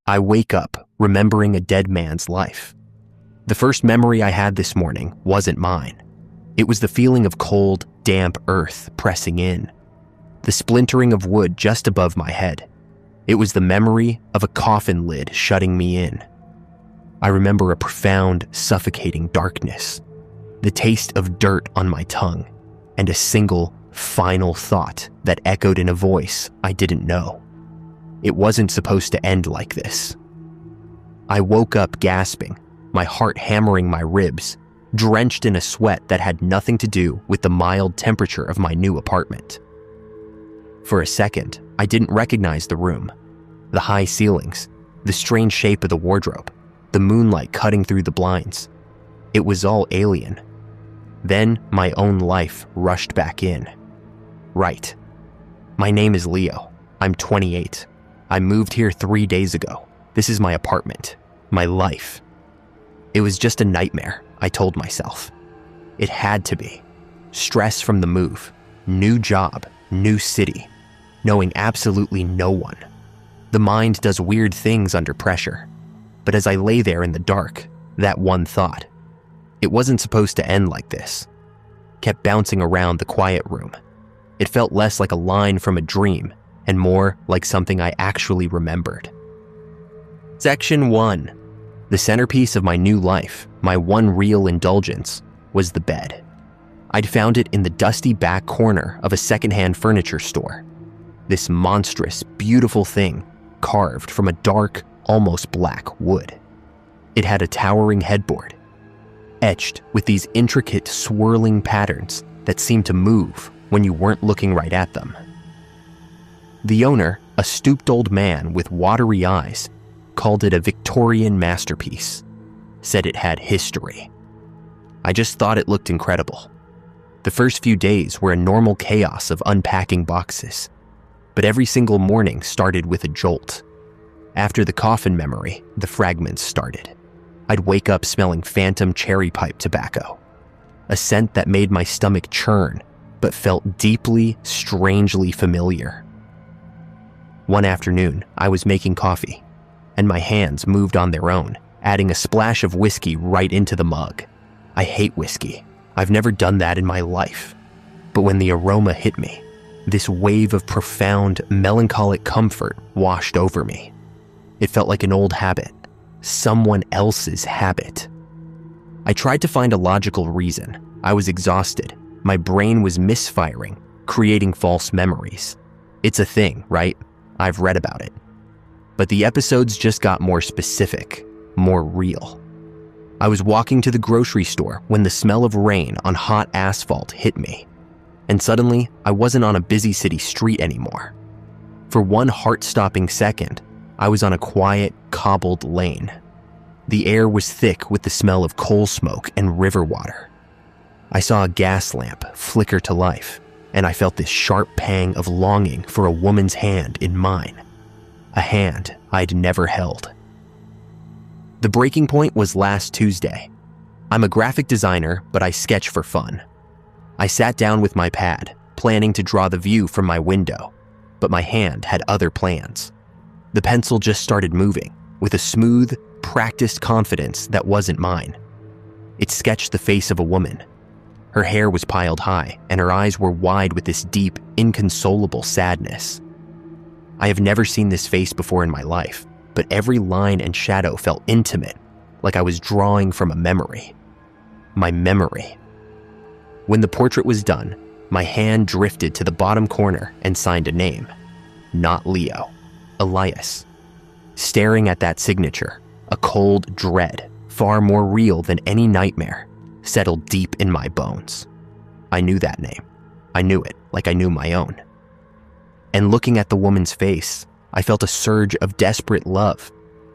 I wake up remembering a dead man's life. The first memory I had this morning wasn't mine. It was the feeling of cold, damp earth pressing in, the splintering of wood just above my head. It was the memory of a coffin lid shutting me in. I remember a profound, suffocating darkness, the taste of dirt on my tongue, and a single, final thought that echoed in a voice I didn't know. It wasn't supposed to end like this. I woke up gasping, my heart hammering my ribs, drenched in a sweat that had nothing to do with the mild temperature of my new apartment. For a second, I didn't recognize the room. The high ceilings, the strange shape of the wardrobe, the moonlight cutting through the blinds. It was all alien. Then my own life rushed back in. Right. My name is Leo. I'm 28. I moved here 3 days ago. This is my apartment, my life. It was just a nightmare, I told myself. It had to be. Stress from the move, new job, new city, knowing absolutely no one. The mind does weird things under pressure. But as I lay there in the dark, that one thought, it wasn't supposed to end like this, kept bouncing around the quiet room. It felt less like a line from a dream and more like something I actually remembered. Section 1. The centerpiece of my new life, my one real indulgence, was the bed. I'd found it in the dusty back corner of a secondhand furniture store. This monstrous, beautiful thing carved from a dark, almost black wood. It had a towering headboard, etched with these intricate, swirling patterns that seemed to move when you weren't looking right at them. The owner, a stooped old man with watery eyes, called it a Victorian masterpiece, said it had history. I just thought it looked incredible. The first few days were a normal chaos of unpacking boxes, but every single morning started with a jolt. After the coffin memory, the fragments started. I'd wake up smelling phantom cherry pipe tobacco, a scent that made my stomach churn but felt deeply, strangely familiar. One afternoon, I was making coffee, and my hands moved on their own, adding a splash of whiskey right into the mug. I hate whiskey. I've never done that in my life. But when the aroma hit me, this wave of profound, melancholic comfort washed over me. It felt like an old habit, someone else's habit. I tried to find a logical reason. I was exhausted. My brain was misfiring, creating false memories. It's a thing, right? I've read about it. But the episodes just got more specific, more real. I was walking to the grocery store when the smell of rain on hot asphalt hit me. And suddenly, I wasn't on a busy city street anymore. For one heart-stopping second, I was on a quiet, cobbled lane. The air was thick with the smell of coal smoke and river water. I saw a gas lamp flicker to life, and I felt this sharp pang of longing for a woman's hand in mine, a hand I'd never held. The breaking point was last Tuesday. I'm a graphic designer, but I sketch for fun. I sat down with my pad, planning to draw the view from my window, but my hand had other plans. The pencil just started moving, with a smooth, practiced confidence that wasn't mine. It sketched the face of a woman. Her hair was piled high, and her eyes were wide with this deep, inconsolable sadness. I have never seen this face before in my life, but every line and shadow felt intimate, like I was drawing from a memory. My memory. When the portrait was done, my hand drifted to the bottom corner and signed a name. Not Leo. Elias. Staring at that signature, a cold dread, far more real than any nightmare, settled deep in my bones. I knew that name. I knew it like I knew my own. And looking at the woman's face, I felt a surge of desperate love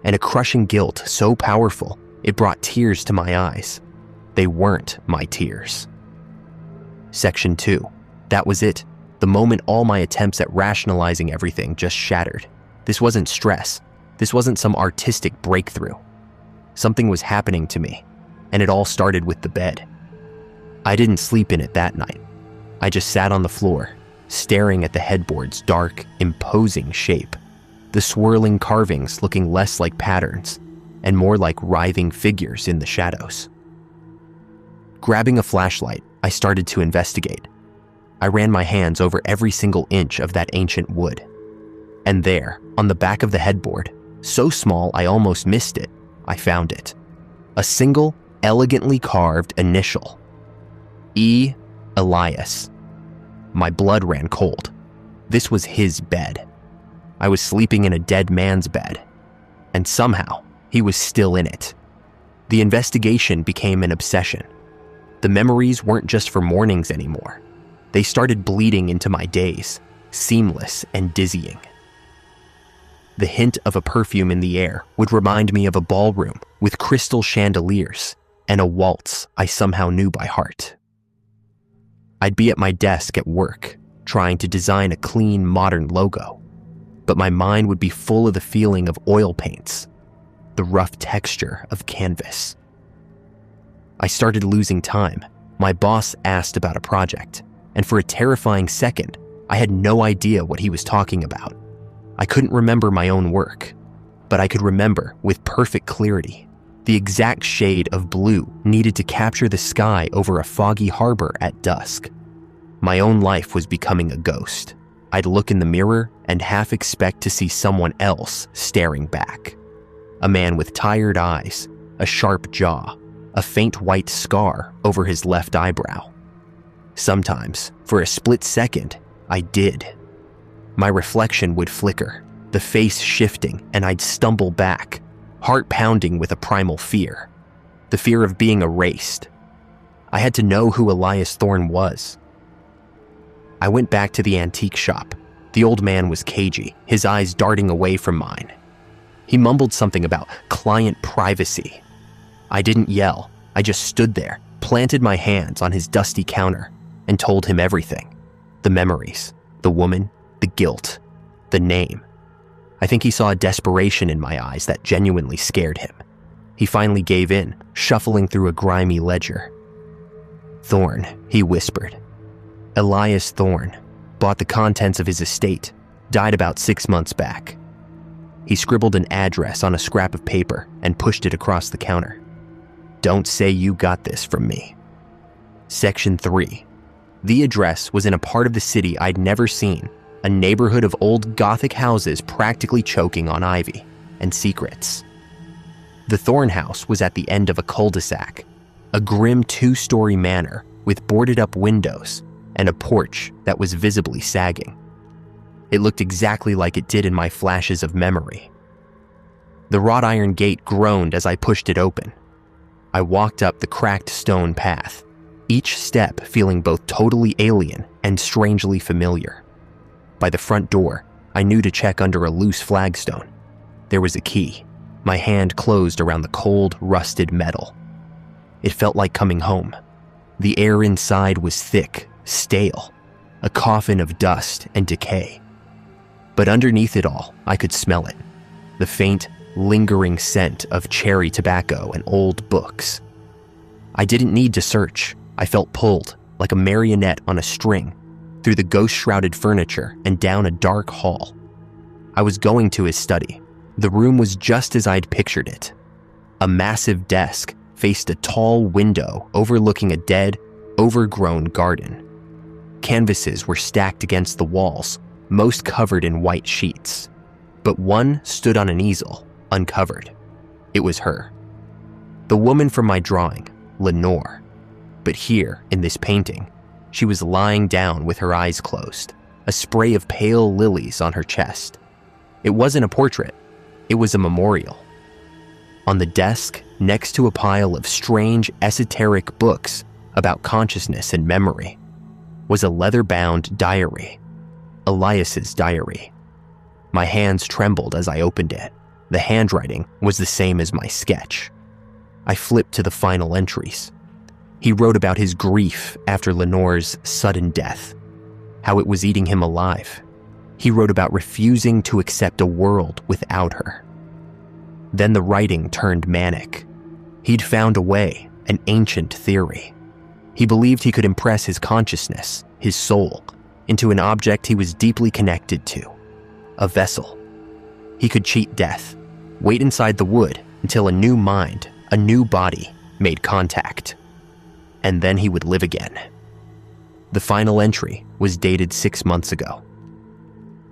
and a crushing guilt so powerful it brought tears to my eyes. They weren't my tears. Section 2. That was it. The moment all my attempts at rationalizing everything just shattered. This wasn't stress. This wasn't some artistic breakthrough. Something was happening to me, and it all started with the bed. I didn't sleep in it that night. I just sat on the floor, staring at the headboard's dark, imposing shape. the swirling carvings looking less like patterns and more like writhing figures in the shadows. Grabbing a flashlight, I started to investigate. I ran my hands over every single inch of that ancient wood. And there, on the back of the headboard, so small I almost missed it, I found it. A single, elegantly carved initial. E. Elias. My blood ran cold. This was his bed. I was sleeping in a dead man's bed. And somehow, he was still in it. The investigation became an obsession. The memories weren't just for mornings anymore. They started bleeding into my days, seamless and dizzying. The hint of a perfume in the air would remind me of a ballroom with crystal chandeliers and a waltz I somehow knew by heart. I'd be at my desk at work, trying to design a clean, modern logo, but my mind would be full of the feeling of oil paints, the rough texture of canvas. I started losing time. My boss asked about a project, and for a terrifying second, I had no idea what he was talking about. I couldn't remember my own work, but I could remember with perfect clarity the exact shade of blue needed to capture the sky over a foggy harbor at dusk. My own life was becoming a ghost. I'd look in the mirror and half expect to see someone else staring back. A man with tired eyes, a sharp jaw, a faint white scar over his left eyebrow. Sometimes, for a split second, I did. My reflection would flicker, the face shifting, and I'd stumble back, heart pounding with a primal fear. The fear of being erased. I had to know who Elias Thorne was. I went back to the antique shop. The old man was cagey, his eyes darting away from mine. He mumbled something about client privacy. I didn't yell. I just stood there, planted my hands on his dusty counter, and told him everything. The memories, the woman, the guilt, the name. I think he saw a desperation in my eyes that genuinely scared him. He finally gave in, shuffling through a grimy ledger. Thorne, he whispered. Elias Thorne, bought the contents of his estate, died about 6 months back. He scribbled an address on a scrap of paper and pushed it across the counter. Don't say you got this from me. Section 3. The address was in a part of the city I'd never seen, a neighborhood of old Gothic houses practically choking on ivy and secrets. The Thorne house was at the end of a cul-de-sac, a grim 2-story manor with boarded-up windows and a porch that was visibly sagging. It looked exactly like it did in my flashes of memory. The wrought iron gate groaned as I pushed it open. I walked up the cracked stone path, each step feeling both totally alien and strangely familiar. By the front door, I knew to check under a loose flagstone. There was a key. My hand closed around the cold, rusted metal. It felt like coming home. The air inside was thick, stale, a coffin of dust and decay. But underneath it all, I could smell it. The faint, lingering scent of cherry tobacco and old books. I didn't need to search. I felt pulled, like a marionette on a string, through the ghost-shrouded furniture and down a dark hall. I was going to his study. The room was just as I'd pictured it. A massive desk faced a tall window overlooking a dead, overgrown garden. Canvases were stacked against the walls, most covered in white sheets. But one stood on an easel, uncovered. It was her. The woman from my drawing, Lenore. But here, in this painting, she was lying down with her eyes closed, a spray of pale lilies on her chest. It wasn't a portrait. It was a memorial. On the desk, next to a pile of strange, esoteric books about consciousness and memory, was a leather-bound diary, Elias's diary. My hands trembled as I opened it. The handwriting was the same as my sketch. I flipped to the final entries. He wrote about his grief after Lenore's sudden death, how it was eating him alive. He wrote about refusing to accept a world without her. Then the writing turned manic. He'd found a way, an ancient theory. He believed he could impress his consciousness, his soul, into an object he was deeply connected to, a vessel. He could cheat death, wait inside the wood until a new mind, a new body, made contact. And then he would live again. The final entry was dated 6 months ago.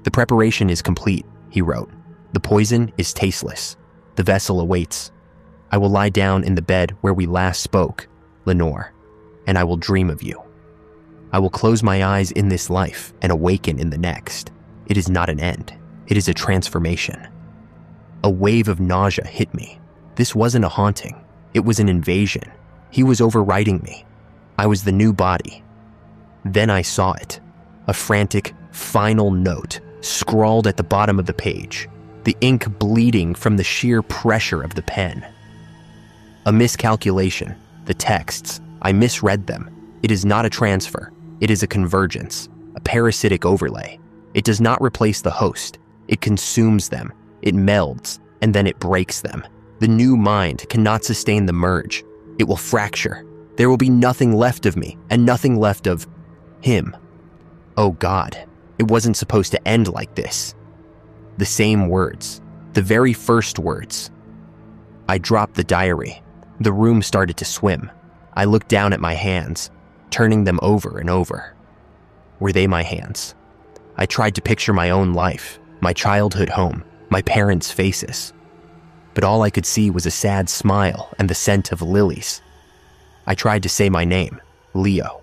"The preparation is complete," he wrote. "The poison is tasteless. The vessel awaits. I will lie down in the bed where we last spoke, Lenore, and I will dream of you. I will close my eyes in this life and awaken in the next. It is not an end. It is a transformation." A wave of nausea hit me. This wasn't a haunting. It was an invasion. He was overriding me. I was the new body. Then I saw it. A frantic, final note scrawled at the bottom of the page, the ink bleeding from the sheer pressure of the pen. A miscalculation. The texts. I misread them. It is not a transfer. It is a convergence, a parasitic overlay. It does not replace the host. It consumes them. It melds, and then it breaks them. The new mind cannot sustain the merge. It will fracture. There will be nothing left of me, and nothing left of him. Oh God, it wasn't supposed to end like this. The same words, the very first words. I dropped the diary. The room started to swim. I looked down at my hands, turning them over and over. Were they my hands? I tried to picture my own life, my childhood home, my parents' faces. But all I could see was a sad smile and the scent of lilies. I tried to say my name, Leo.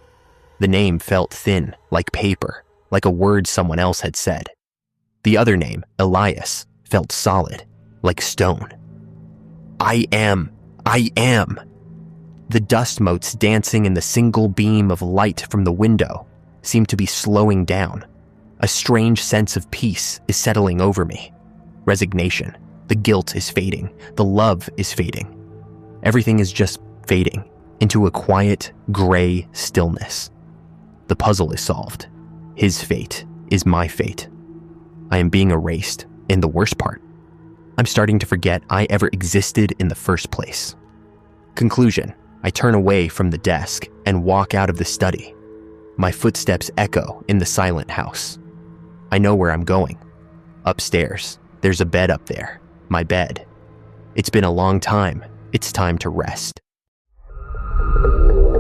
The name felt thin, like paper, like a word someone else had said. The other name, Elias, felt solid, like stone. I am. The dust motes dancing in the single beam of light from the window seemed to be slowing down. A strange sense of peace is settling over me. Resignation. The guilt is fading. The love is fading. Everything is just fading into a quiet, gray stillness. The puzzle is solved. His fate is my fate. I am being erased, and the worst part, I'm starting to forget I ever existed in the first place. Conclusion. I turn away from the desk and walk out of the study. My footsteps echo in the silent house. I know where I'm going. Upstairs. There's a bed up there. My bed. It's been a long time. It's time to rest.